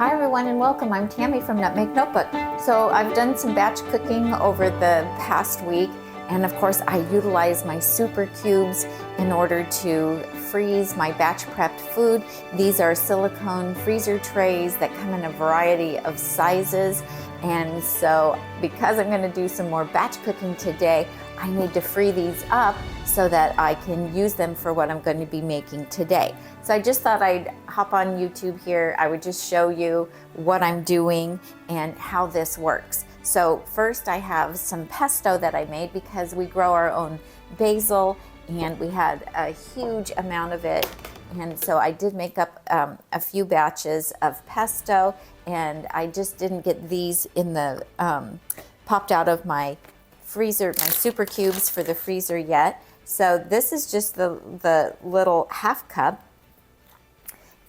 Hi everyone and welcome. I'm Tami from Nutmeg Notebook. So I've done some batch cooking over the past week, and of course I utilize my SouperCubes in order to freeze my batch prepped food. These are silicone freezer trays that come in a variety of sizes, and so because I'm going to do some more batch cooking today, I need to free these up so that I can use them for what I'm going to be making today. So I just thought I'd hop on YouTube here. I would just show you what I'm doing and how this works. So first I have some pesto that I made because we grow our own basil and we had a huge amount of it. And so I did make up a few batches of pesto, and I just didn't get these in the, popped out of my freezer, my SouperCubes for the freezer yet. So this is just the little half cup.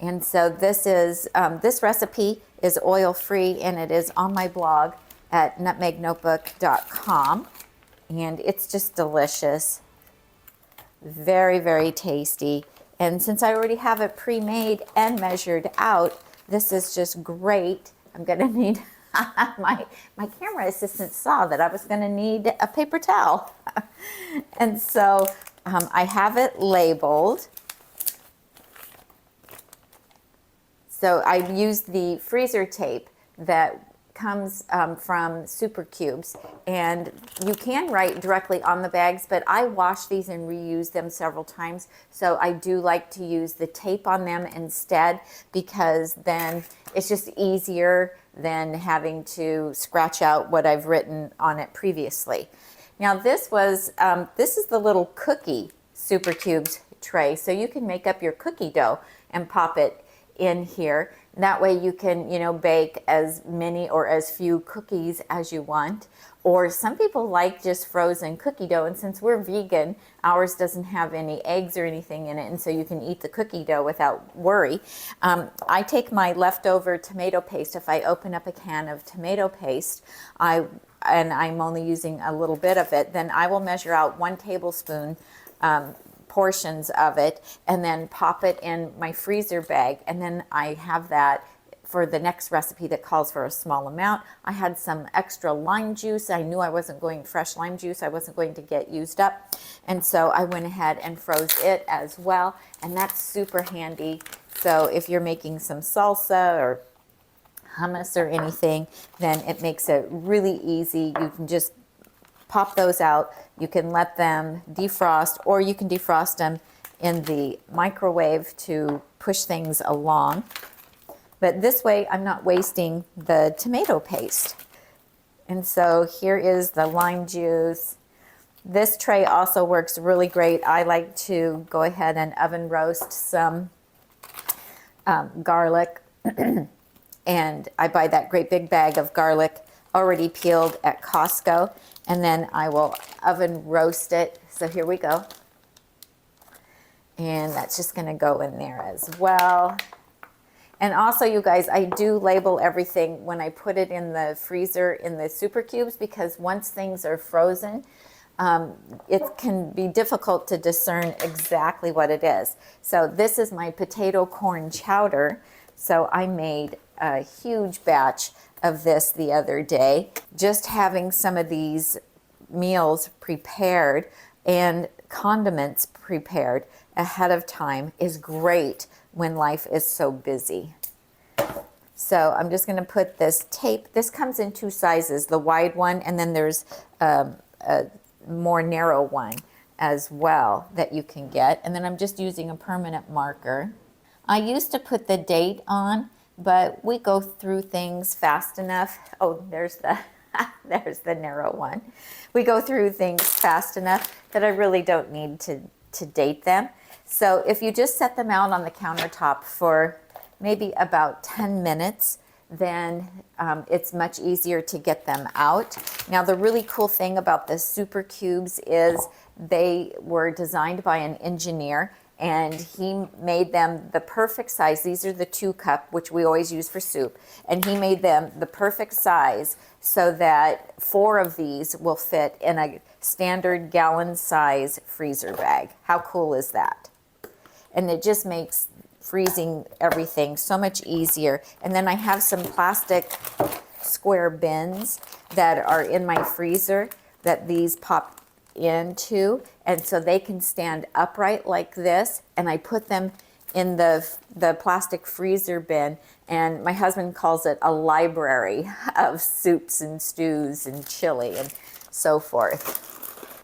And so this is, this recipe is oil free, and it is on my blog at nutmegnotebook.com. And it's just delicious. Very, very tasty. And since I already have it pre-made and measured out, this is just great. I'm gonna need, my camera assistant saw that I was gonna need a paper towel. And so I have it labeled. So I used the freezer tape that comes from SouperCubes, and you can write directly on the bags, but I wash these and reuse them several times, so I do like to use the tape on them instead, because then it's just easier than having to scratch out what I've written on it previously. Now this was, this is the little cookie SouperCubes tray, so you can make up your cookie dough and pop it in here. That way you can, you know, bake as many or as few cookies as you want. Or some people like just frozen cookie dough, and since we're vegan, ours doesn't have any eggs or anything in it, and so you can eat the cookie dough without worry. I take my leftover tomato paste. If I open up a can of tomato paste, and I'm only using a little bit of it, then I will measure out 1 tablespoon portions of it and then pop it in my freezer bag, and then I have that for the next recipe that calls for a small amount. I had some extra lime juice. I knew I wasn't going, fresh lime juice, I wasn't going to get used up, and so I went ahead and froze it as well, and that's super handy. So if you're making some salsa or hummus or anything, then it makes it really easy. You can just pop those out. You can let them defrost, or you can defrost them in the microwave to push things along. But this way I'm not wasting the tomato paste. And so here is the lime juice. This tray also works really great. I like to go ahead and oven roast some garlic. And I buy that great big bag of garlic already peeled at Costco, and then I will oven roast it. So here we go. And that's just gonna go in there as well. And also, you guys, I do label everything when I put it in the freezer in the SouperCubes, because once things are frozen, it can be difficult to discern exactly what it is. So this is my potato corn chowder. So I made a huge batch of this the other day. Just having some of these meals prepared and condiments prepared ahead of time is great when life is so busy. So I'm just going to put this tape. This comes in 2 sizes, the wide one, and then there's a more narrow one as well that you can get. And then I'm just using a permanent marker. I used to put the date on, but we go through things fast enough. Oh, there's the there's the narrow one. We go through things fast enough that I really don't need to date them. So if you just set them out on the countertop for maybe about 10 minutes, then it's much easier to get them out. Now, the really cool thing about the SouperCubes is they were designed by an engineer, and he made them the perfect size. These are the 2 cup, which we always use for soup. And he made them the perfect size so that 4 of these will fit in a standard gallon size freezer bag. How cool is that? And it just makes freezing everything so much easier. And then I have some plastic square bins that are in my freezer that these pop into, and so they can stand upright like this, and I put them in the plastic freezer bin, and my husband calls it a library of soups and stews and chili and so forth.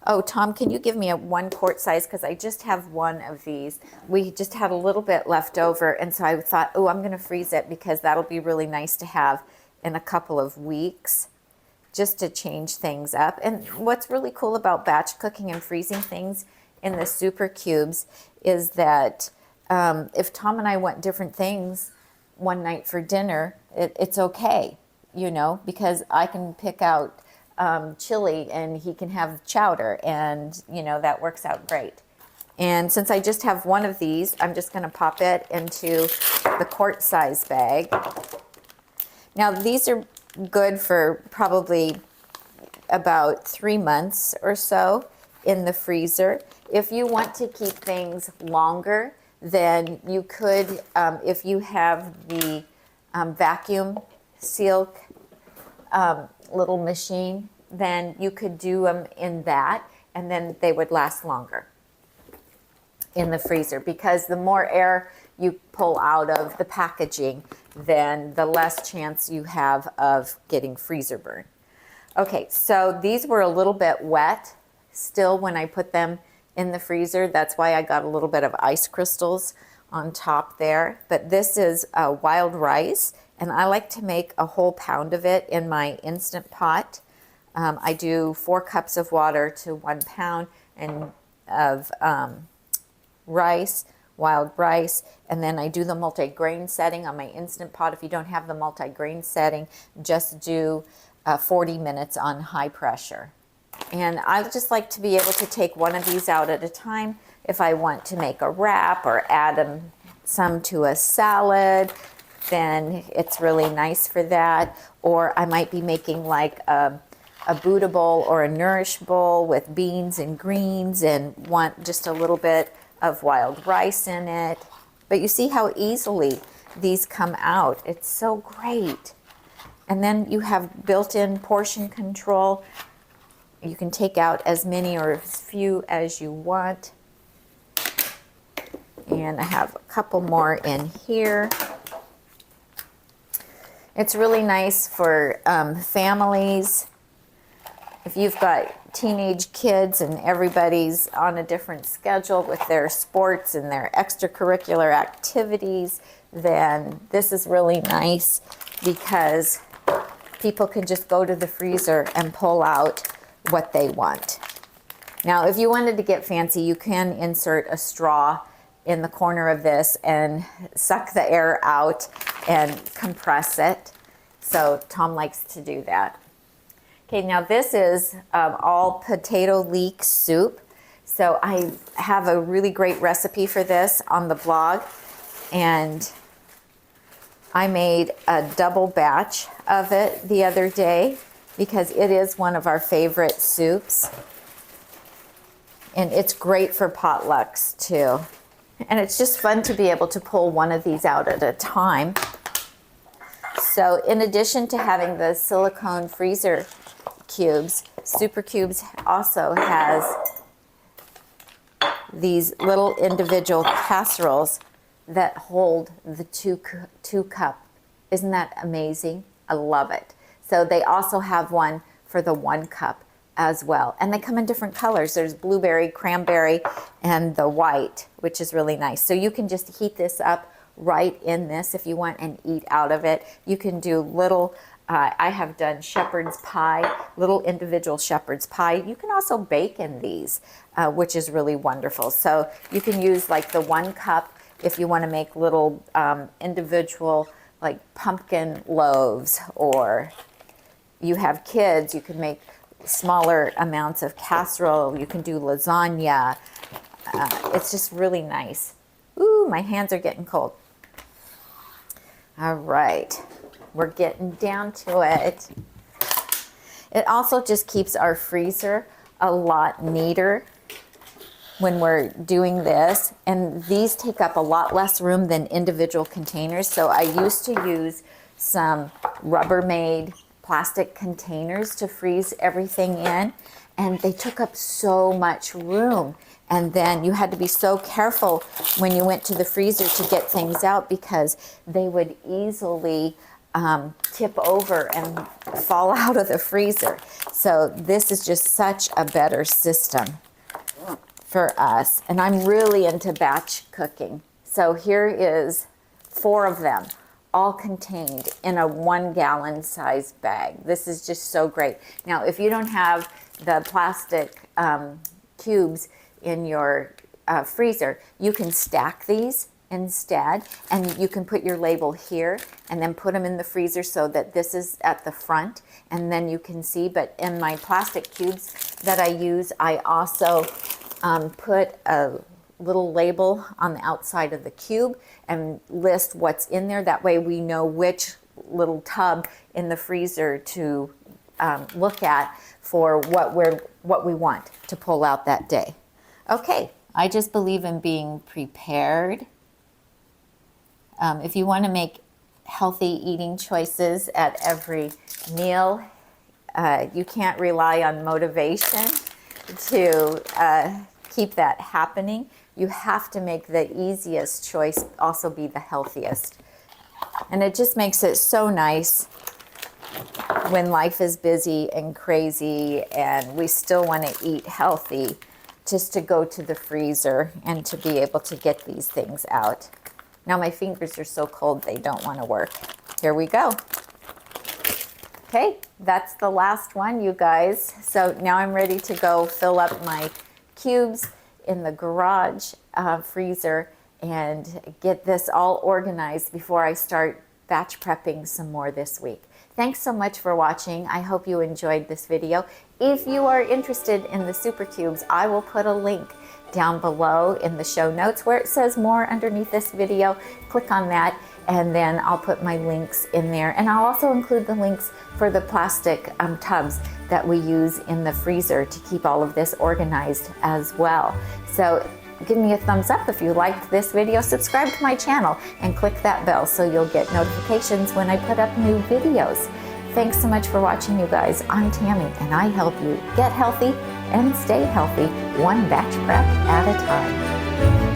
Oh, Tom, can you give me a 1 quart size? Because I just have one of these. We just had a little bit left over, and so I thought, oh, I'm going to freeze it because that'll be really nice to have in a couple of weeks, just to change things up. And what's really cool about batch cooking and freezing things in the SouperCubes is that if Tom and I want different things one night for dinner, it's okay, you know, because I can pick out chili and he can have chowder, and you know, that works out great. And since I just have one of these, I'm just going to pop it into the quart size bag. Now these are good for probably about 3 months or so in the freezer. If you want to keep things longer, then you could, if you have the vacuum seal little machine, then you could do them in that, and then they would last longer in the freezer, because the more air you pull out of the packaging, then the less chance you have of getting freezer burn. Okay, so these were a little bit wet still when I put them in the freezer. That's why I got a little bit of ice crystals on top there. But this is wild rice, and I like to make a whole pound of it in my Instant Pot. I do 4 cups of water to 1 pound and of rice, wild rice, and then I do the multi-grain setting on my Instant Pot. If you don't have the multi-grain setting, just do 40 minutes on high pressure. And I just like to be able to take one of these out at a time if I want to make a wrap or add them some to a salad, then it's really nice for that. Or I might be making like a Buddha bowl or a Nourish bowl with beans and greens and want just a little bit of wild rice in it. But you see how easily these come out. It's so great. And then you have built-in portion control. You can take out as many or as few as you want. And I have a couple more in here. It's really nice for families. If you've got teenage kids and everybody's on a different schedule with their sports and their extracurricular activities, then this is really nice because people can just go to the freezer and pull out what they want. Now, if you wanted to get fancy, you can insert a straw in the corner of this and suck the air out and compress it. So Tom likes to do that. Okay, now this is all potato leek soup. So I have a really great recipe for this on the blog, and I made a double batch of it the other day because it is one of our favorite soups. And it's great for potlucks too. And it's just fun to be able to pull one of these out at a time. So in addition to having the silicone freezer cubes, SouperCubes also has these little individual casseroles that hold the two cup. Isn't that amazing? I love it. So they also have one for the 1 cup as well. And they come in different colors. There's blueberry, cranberry, and the white, which is really nice. So you can just heat this up right in this if you want and eat out of it. You can do little, I have done shepherd's pie, little individual shepherd's pie. You can also bake in these, which is really wonderful. So you can use like the 1 cup if you want to make little individual like pumpkin loaves, or you have kids, you can make smaller amounts of casserole. You can do lasagna. It's just really nice. Ooh, my hands are getting cold. All right, we're getting down to it. It also just keeps our freezer a lot neater. when we're doing this. And these take up a lot less room than individual containers. So I used to use some Rubbermaid plastic containers to freeze everything in, and they took up so much room. And then you had to be so careful when you went to the freezer to get things out, because they would easily tip over and fall out of the freezer. So this is just such a better system for us. And I'm really into batch cooking. So here is 4 of them, all contained in a 1 gallon size bag. This is just so great. Now, if you don't have the plastic cubes in your freezer, you can stack these instead, and you can put your label here and then put them in the freezer so that this is at the front, and then you can see. But in my plastic cubes that I use, I also put a little label on the outside of the cube and list what's in there. That way we know which little tub in the freezer to look at for what we want to pull out that day. Okay, I just believe in being prepared. If you want to make healthy eating choices at every meal, you can't rely on motivation to keep that happening. You have to make the easiest choice also be the healthiest. And it just makes it so nice when life is busy and crazy and we still want to eat healthy, just to go to the freezer and to be able to get these things out. Now my fingers are so cold they don't want to work. Here we go. Okay, that's the last one, you guys. So now I'm ready to go fill up my cubes in the garage freezer and get this all organized before I start batch prepping some more this week. Thanks so much for watching. I hope you enjoyed this video. If you are interested in the SouperCubes, I will put a link down below in the show notes where it says more underneath this video. Click on that, and then I'll put my links in there. And I'll also include the links for the plastic tubs that we use in the freezer to keep all of this organized as well. So give me a thumbs up if you liked this video. Subscribe to my channel and click that bell so you'll get notifications when I put up new videos. Thanks so much for watching, you guys. I'm Tami, and I help you get healthy and stay healthy, one batch prep at a time.